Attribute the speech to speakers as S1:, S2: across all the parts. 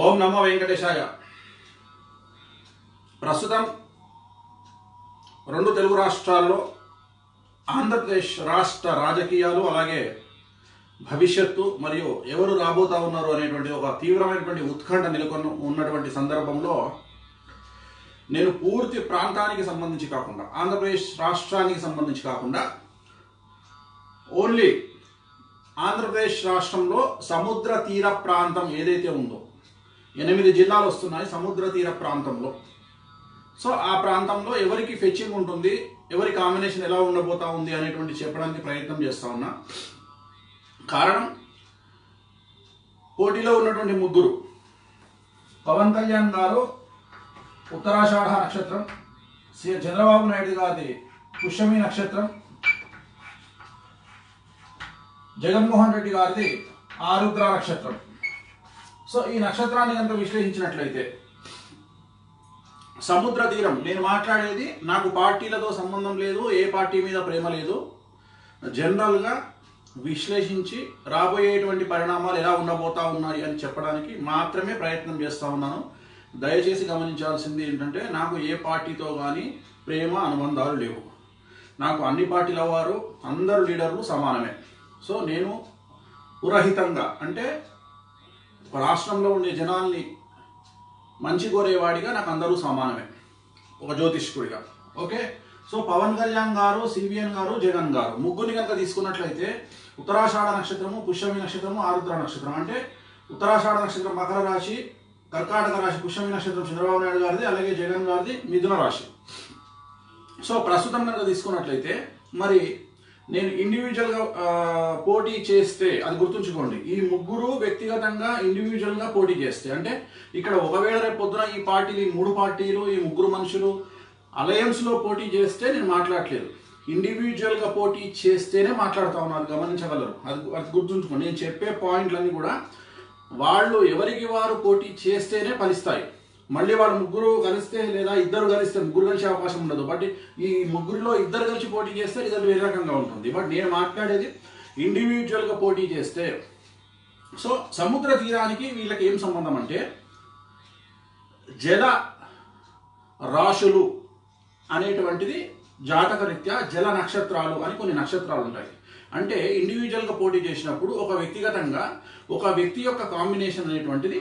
S1: ఓం నమో వెంకటేశాయ. ప్రస్తుతం రెండు తెలుగు రాష్ట్రాల్లో ఆంధ్రప్రదేశ్ రాష్ట్ర రాజకీయాలు అలాగే భవిష్యత్తు మరియు ఎవరు రాబోతా ఉన్నారు అనేటువంటి ఒక తీవ్రమైనటువంటి ఉత్కంఠ నెలకొని ఉన్నటువంటి సందర్భంలో నేను పూర్తి ప్రాంతానికి సంబంధించి కాకుండా ఆంధ్రప్రదేశ్ రాష్ట్రానికి సంబంధించి కాకుండా ఓన్లీ ఆంధ్రప్రదేశ్ రాష్ట్రంలో సముద్ర తీర ప్రాంతం ఏదైతే ఉందో 8 జిల్లాలు వస్తున్నాయి సముద్ర తీర ప్రాంతంలో. సో ఆ ప్రాంతంలో ఎవరికి ఫెచ్చింగ్ ఉంటుంది, ఎవరి కాంబినేషన్ ఎలా ఉండబోతా ఉంది అనేటువంటి చెప్పడానికి ప్రయత్నం చేస్తా ఉన్నా. కారణం, పోటీలో ఉన్నటువంటి ముగ్గురు, పవన్ కళ్యాణ్ గారు ఉత్తరాషాఢ నక్షత్రం, చంద్రబాబు నాయుడు గారి పుష్యమి నక్షత్రం, జగన్మోహన్ రెడ్డి గారిది ఆరుద్ర నక్షత్రం. సో ఈ నక్షత్రాన్ని కనుక విశ్లేషించినట్లయితే సముద్ర తీరం, నేను మాట్లాడేది నాకు పార్టీలతో సంబంధం లేదు, ఏ పార్టీ మీద ప్రేమ లేదు, జనరల్గా విశ్లేషించి రాబోయేటువంటి పరిణామాలు ఎలా ఉండబోతా ఉన్నాయి అని చెప్పడానికి మాత్రమే ప్రయత్నం చేస్తూ ఉన్నాను. దయచేసి గమనించాల్సింది ఏంటంటే, నాకు ఏ పార్టీతో కానీ ప్రేమ అనుబంధాలు లేవు. నాకు అన్ని పార్టీల వారు అందరు లీడర్లు సమానమే. సో నేను పురహితంగా, అంటే రాష్ట్రంలో ఉండే జనాల్ని మంచి కోరేవాడిగా నాకు అందరూ సమానమే, ఒక జ్యోతిష్కుడిగా. ఓకే, సో పవన్ కళ్యాణ్ గారు, సిబిఎన్ గారు, జగన్ గారు ముగ్గురిని కనుక తీసుకున్నట్లయితే ఉత్తరాషాఢ నక్షత్రము, పుష్యమి నక్షత్రము, ఆరుద్ర నక్షత్రం. అంటే ఉత్తరాషాఢ నక్షత్రం మకర రాశి, కర్కాటక రాశి, పుష్యమి నక్షత్రం చంద్రబాబు నాయుడు గారిది, అలాగే జగన్ గారిది మిథున రాశి. సో ప్రస్తుతం కనుక తీసుకున్నట్లయితే మరి నేను ఇండివిజువల్గా పోటీ చేస్తే, అది గుర్తుంచుకోండి, ఈ ముగ్గురు వ్యక్తిగతంగా ఇండివిజువల్గా పోటీ చేస్తే, అంటే ఇక్కడ ఒకవేళ రేపు పొద్దున ఈ పార్టీలు, ఈ 3 పార్టీలు, ఈ ముగ్గురు మనుషులు అలయన్స్లో పోటీ చేస్తే నేను మాట్లాడట్లేదు. ఇండివిజువల్గా పోటీ చేస్తేనే మాట్లాడుతూ ఉన్నారు, గమనించగలరు. అది గుర్తుంచుకోండి. నేను చెప్పే పాయింట్లన్నీ కూడా వాళ్ళు ఎవరికి వారు పోటీ చేస్తేనే ఫలిస్తాయి. మళ్ళీ వాళ్ళు ముగ్గురు కలిస్తే లేదా ఇద్దరు కలిస్తే, ముగ్గురు కలిసే అవకాశం ఉండదు. బట్ ఈ ముగ్గురిలో ఇద్దరు కలిసి పోటీ చేస్తే రిజల్ట్ వేరే రకంగా ఉంటుంది. బట్ నేను మాట్లాడేది ఇండివిజువల్గా పోటీ చేస్తే. సో సముద్ర తీరానికి వీళ్ళకి ఏం సంబంధం అంటే, జల రాశులు అనేటువంటిది జాతకరీత్యా జల నక్షత్రాలు అని కొన్ని నక్షత్రాలు ఉంటాయి. అంటే ఇండివిజువల్గా పోటీ చేసినప్పుడు ఒక వ్యక్తిగతంగా ఒక వ్యక్తి యొక్క కాంబినేషన్ అనేటువంటిది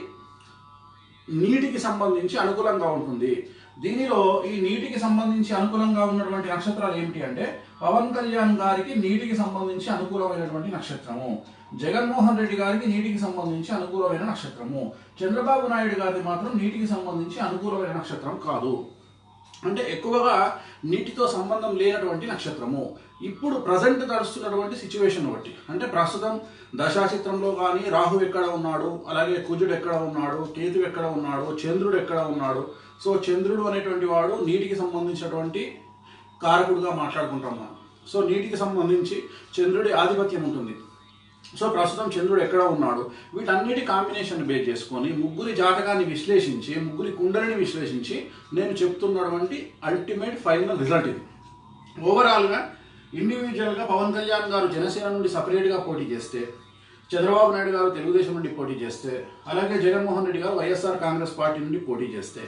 S1: నీటికి సంబంధించి అనుకూలంగా ఉంటుంది. దీనిలో ఈ నీటికి సంబంధించి అనుకూలంగా ఉన్నటువంటి నక్షత్రాలు ఏమిటి అంటే, పవన్ కళ్యాణ్ గారికి నీటికి సంబంధించి అనుకూలమైనటువంటి నక్షత్రము, జగన్మోహన్ రెడ్డి గారికి నీటికి సంబంధించి అనుకూలమైన నక్షత్రము, చంద్రబాబు నాయుడు గారికి మాత్రం నీటికి సంబంధించి అనుకూలమైన నక్షత్రం కాదు. అంటే ఎక్కువగా నీటితో సంబంధం లేనటువంటి నక్షత్రము. ఇప్పుడు ప్రజెంట్ నడుస్తున్నటువంటి సిచ్యువేషన్ బట్టి, అంటే ప్రస్తుతం దశాచిత్రంలో కానీ రాహు ఎక్కడ ఉన్నాడు, అలాగే కుజుడు ఎక్కడ ఉన్నాడు, కేతు ఎక్కడ ఉన్నాడు, చంద్రుడు ఎక్కడ ఉన్నాడు. సో చంద్రుడు అనేటువంటి వాడు నీటికి సంబంధించినటువంటి కారకుడుగా మాట్లాడుకుంటున్నాం. సో నీటికి సంబంధించి చంద్రుడి ఆధిపత్యం ఉంటుంది. సో ప్రస్తుతం చంద్రుడు ఎక్కడ ఉన్నాడు, వీటన్నిటి కాంబినేషన్ బేస్ చేసుకొని ముగ్గురి జాతకాన్ని విశ్లేషించి, ముగ్గురి కుండలిని విశ్లేషించి నేను చెప్తున్నటువంటి అల్టిమేట్ ఫైనల్ రిజల్ట్ ఇది. ఓవరాల్గా ఇండివిజువల్గా పవన్ కళ్యాణ్ గారు జనసేన నుండి సపరేట్గా పోటీ చేస్తే, చంద్రబాబు నాయుడు గారు తెలుగుదేశం నుండి పోటీ చేస్తే, అలాగే జగన్మోహన్ రెడ్డి గారు వైఎస్ఆర్ కాంగ్రెస్ పార్టీ నుండి పోటీ చేస్తే,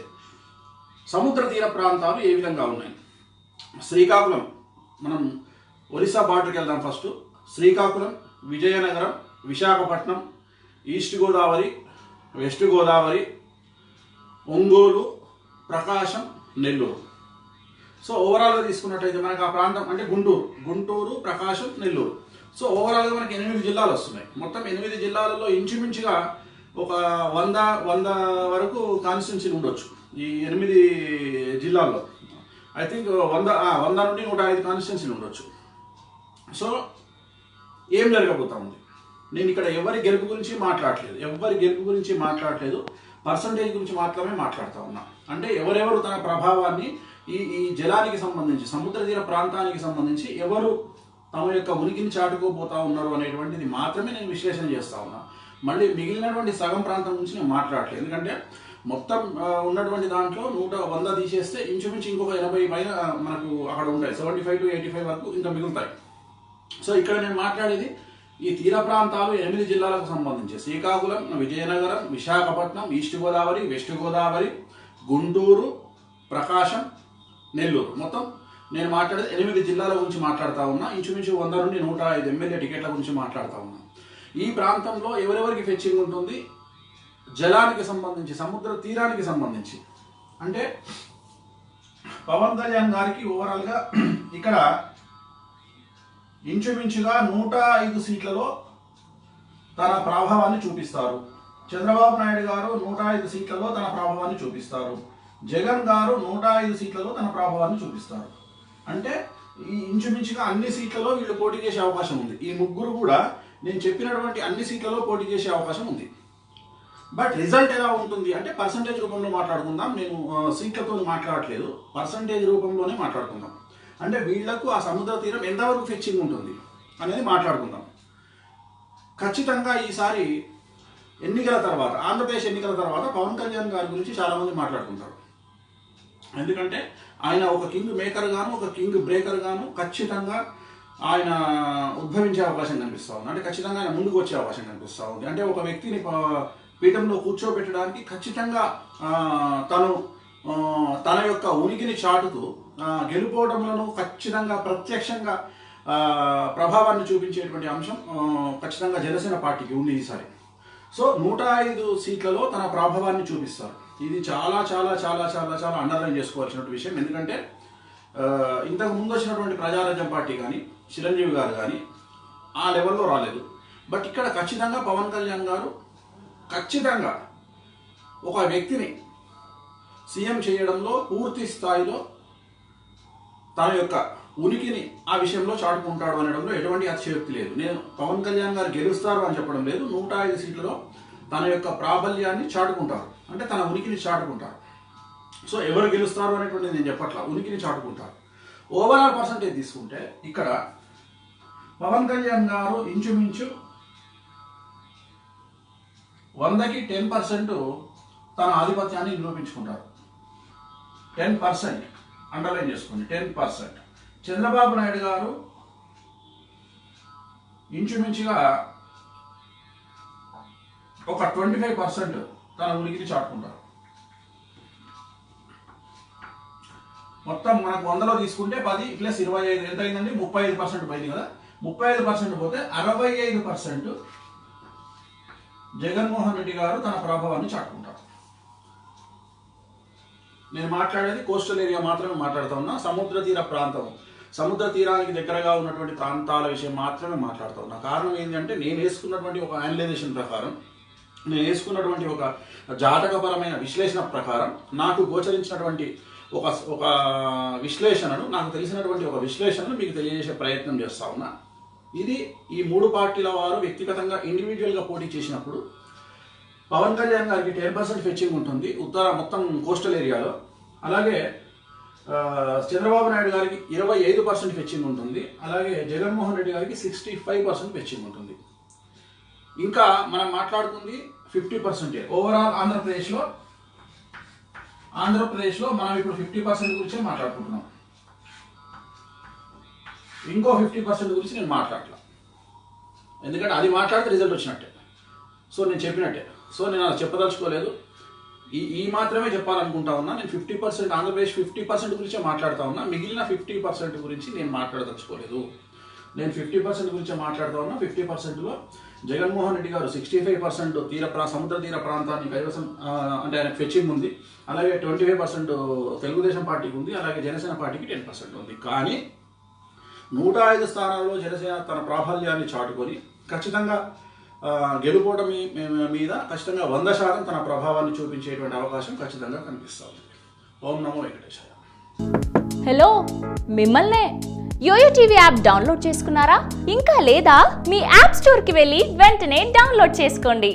S1: సముద్ర తీర ప్రాంతాలు ఏ విధంగా ఉన్నాయి. శ్రీకాకుళం, మనం ఒరిస్సా బార్డర్కి వెళ్దాం. First Srikakulam, Vizianagaram, Visakhapatnam, east Godavari, west Godavari, Ongole, Prakasam, Nellore. So ఓవరాల్గా తీసుకున్నట్టయితే మనకు ఆ ప్రాంతం అంటే గుంటూరు, ప్రకాశం, నెల్లూరు. సో ఓవరాల్గా మనకి 8 జిల్లాలు వస్తున్నాయి. మొత్తం 8 జిల్లాలలో ఇంచుమించుగా ఒక 100 వరకు కాన్స్టిట్యున్సీలు ఉండొచ్చు ఈ 8 జిల్లాల్లో. ఐ థింక్ 100 నుండి 105 కాన్స్టిట్యున్సీలు ఉండొచ్చు. సో ఏం జరగబోతా ఉంది, నేను ఇక్కడ ఎవరి గెలుపు గురించి మాట్లాడట్లేదు, పర్సంటేజ్ గురించి మాత్రమే మాట్లాడుతూ ఉన్నా. అంటే ఎవరెవరు తన ప్రభావాన్ని ఈ జలానికి సంబంధించి, సముద్ర తీర ప్రాంతానికి సంబంధించి ఎవరు తమ యొక్క ఉనికిని చాటుకోబోతా ఉన్నారు అనేటువంటిది మాత్రమే నేను విశ్లేషణ చేస్తూ ఉన్నా. మళ్ళీ మిగిలినటువంటి సగం ప్రాంతం గురించి నేను మాట్లాడట్లేదు. ఎందుకంటే మొత్తం ఉన్నటువంటి దాంట్లో 100 తీసేస్తే ఇంచుమించు ఇంకొక 80 పైన మనకు అక్కడ ఉంటాయి. 75 to 85 వరకు ఇంకా మిగులుతాయి. సో ఇక్కడ నేను మాట్లాడేది ఈ తీర ప్రాంతాలు 8 జిల్లాలకు సంబంధించి శ్రీకాకుళం, విజయనగరం, విశాఖపట్నం, ఈస్ట్ గోదావరి, వెస్ట్ గోదావరి, గుంటూరు, ప్రకాశం, నెల్లూరు, మొత్తం నేను మాట్లాడేది 8 జిల్లాల గురించి మాట్లాడుతూ ఉన్నా. ఇంచుమించు 100 నుండి 105 ఎమ్మెల్యే టికెట్ల గురించి మాట్లాడుతూ ఉన్నా. ఈ ప్రాంతంలో ఎవరెవరికి ఫెచ్చింగ్ ఉంటుంది, జలానికి సంబంధించి, సముద్ర తీరానికి సంబంధించి, అంటే పవన్ కళ్యాణ్ గారికి ఓవరాల్గా ఇక్కడ ఇంచుమించుగా 105 సీట్లలో తన ప్రభావాన్ని చూపిస్తారు. చంద్రబాబు నాయుడు గారు 105 సీట్లలో తన ప్రభావాన్ని చూపిస్తారు. జగన్ గారు 105 సీట్లలో తన ప్రభావాన్ని చూపిస్తారు. అంటే ఈ ఇంచుమించుగా అన్ని సీట్లలో వీళ్ళు పోటీ చేసే అవకాశం ఉంది. ఈ ముగ్గురు కూడా నేను చెప్పినటువంటి అన్ని సీట్లలో పోటీ చేసే అవకాశం ఉంది. బట్ రిజల్ట్ ఎలా ఉంటుంది అంటే పర్సంటేజ్ రూపంలో మాట్లాడుకుందాం. నేను సీట్లతో మాట్లాడట్లేదు, పర్సంటేజ్ రూపంలోనే మాట్లాడుకుందాం. అంటే వీళ్లకు ఆ సముద్ర తీరం ఎంతవరకు ఫెచ్చింగ్ ఉంటుంది అనేది మాట్లాడుకుందాం. ఖచ్చితంగా ఈసారి ఎన్నికల తర్వాత, ఆంధ్రప్రదేశ్ ఎన్నికల తర్వాత పవన్ కళ్యాణ్ గారి గురించి చాలామంది మాట్లాడుకుంటారు. ఎందుకంటే ఆయన ఒక కింగ్ మేకర్ గాను, ఒక కింగ్ బ్రేకర్ గాను ఖచ్చితంగా ఆయన ఉద్భవించే అవకాశం కనిపిస్తూ ఉంది. అంటే ఖచ్చితంగా ఆయన ముందుకు వచ్చే అవకాశం కనిపిస్తూ ఉంది. అంటే ఒక వ్యక్తిని పీఠంలో కూర్చోబెట్టడానికి ఖచ్చితంగా తను తన యొక్క ఉనికిని చాటుతూ గెలుపోవడంలో ఖచ్చితంగా ప్రత్యక్షంగా ప్రభావాన్ని చూపించేటువంటి అంశం ఖచ్చితంగా జనసేన పార్టీకి ఉంది ఈసారి. సో 105 సీట్లలో తన ప్రభావాన్ని చూపిస్తారు. ఇది చాలా చాలా చాలా చాలా చాలా అండర్లైన్ చేసుకోవాల్సిన విషయం. ఎందుకంటే ఇంతకు ముందు వచ్చినటువంటి ప్రజారాజ్యం పార్టీ కానీ, చిరంజీవి గారు కానీ ఆ లెవెల్లో రాలేదు. బట్ ఇక్కడ ఖచ్చితంగా పవన్ కళ్యాణ్ గారు ఖచ్చితంగా ఒక వ్యక్తిని సీఎం చేయడంలో పూర్తి స్థాయిలో తన యొక్క ఉనికిని ఆ విషయంలో చాటుకుంటాడు అనడంలో ఎటువంటి అతిశయోక్తి లేదు. నేను పవన్ కళ్యాణ్ గారు గెలుస్తారు అని చెప్పడం లేదు. 105 సీట్లలో తన యొక్క ప్రాబల్యాన్ని చాటుకుంటారు, అంటే తన ఉనికిని చాటుకుంటారు. సో ఎవరు గెలుస్తారు అనేటువంటిది నేను చెప్పట్లా, ఉనికిని చాటుకుంటారు. ఓవరాల్ పర్సంటేజ్ తీసుకుంటే ఇక్కడ పవన్ కళ్యాణ్ గారు ఇంచుమించు 100కి 10% తన ఆధిపత్యాన్ని నిరూపించుకుంటారు. 10% అండర్లైన్ చేసుకోండి, 10%. చంద్రబాబు నాయుడు గారు ఇంచుమించుగా ఒక 25% తన ఉనికిని చాటుకుంటారు. మొత్తం మనకు 100లో తీసుకుంటే 10 + 25 ఎంత అయిందండి? 35% పోయింది కదా. 35% పోతే 65% జగన్మోహన్ రెడ్డి గారు తన ప్రభావాన్ని చాటుకుంటారు. నేను మాట్లాడేది కోస్టల్ ఏరియా మాత్రమే మాట్లాడుతూ ఉన్నా. సముద్ర తీర ప్రాంతం, సముద్ర తీరానికి దగ్గరగా ఉన్నటువంటి ప్రాంతాల విషయం మాత్రమే మాట్లాడుతూ ఉన్నా. కారణం ఏంటంటే నేను వేసుకున్నటువంటి ఒక అనలైజేషన్ ప్రకారం, నేను వేసుకున్నటువంటి ఒక జాతకపరమైన విశ్లేషణ ప్రకారం నాకు గోచరించినటువంటి ఒక విశ్లేషణను, నాకు తెలిసినటువంటి ఒక విశ్లేషణను మీకు తెలియజేసే ప్రయత్నం చేస్తా ఉన్నా. ఇది ఈ 3 పార్టీల వారు వ్యక్తిగతంగా ఇండివిజువల్గా పోటీ చేసినప్పుడు పవన్ కళ్యాణ్ గారికి 10% ఫెచ్చింగ్ ఉంటుంది మొత్తం కోస్టల్ ఏరియాలో. అలాగే చంద్రబాబు నాయుడు గారికి 25% ఫెచ్చింగ్ ఉంటుంది. అలాగే జగన్మోహన్ రెడ్డి గారికి 65% ఫెచ్చింగ్ ఉంటుంది. ఇంకా మనం మాట్లాడుకుంది 50%. ఓవరాల్ ఆంధ్రప్రదేశ్లో మనం ఇప్పుడు 50% గురించే మాట్లాడుకుంటున్నాం. ఇంకో 50% గురించి నేను మాట్లాడలా, ఎందుకంటే అది మాట్లాడితే రిజల్ట్ వచ్చినట్టే. సో నేను చెప్పినట్టే. సో నేను అది చెప్పదలుచుకోలేదు, ఈ మాత్రమే చెప్పాలనుకుంటా ఉన్నా. నేను 50% ఆంధ్రప్రదేశ్ 50% గురించే మాట్లాడుతూ ఉన్నా. మిగిలిన 50% గురించి నేను మాట్లాడదలుచుకోలేదు. నేను 50% గురించే మాట్లాడుతూ ఉన్నా. 50%లో జగన్మోహన్ రెడ్డి గారు 65% సముద్ర తీర ప్రాంతాన్ని కైవసం, అంటే ఆయనకు ఫెచ్చింగ్ ఉంది. అలాగే 25% తెలుగుదేశం పార్టీకి ఉంది. అలాగే జనసేన పార్టీకి 10% ఉంది. కానీ 105 స్థానాల్లో జనసేన తన ప్రాబల్యాన్ని చాటుకొని ఖచ్చితంగా గెలుపోవడం మీద ఖచ్చితంగా 100% తన ప్రభావాన్ని చూపించేటువంటి అవకాశం ఖచ్చితంగా కనిపిస్తుంది. ఓం నమో వెంకటేశాయ.
S2: హలో, మిమ్మల్నే యోయో టీవీ యాప్ డౌన్లోడ్ చేసుకున్నారా? ఇంకా లేదా? మీ యాప్ స్టోర్కి వెళ్ళి వెంటనే డౌన్లోడ్ చేసుకోండి.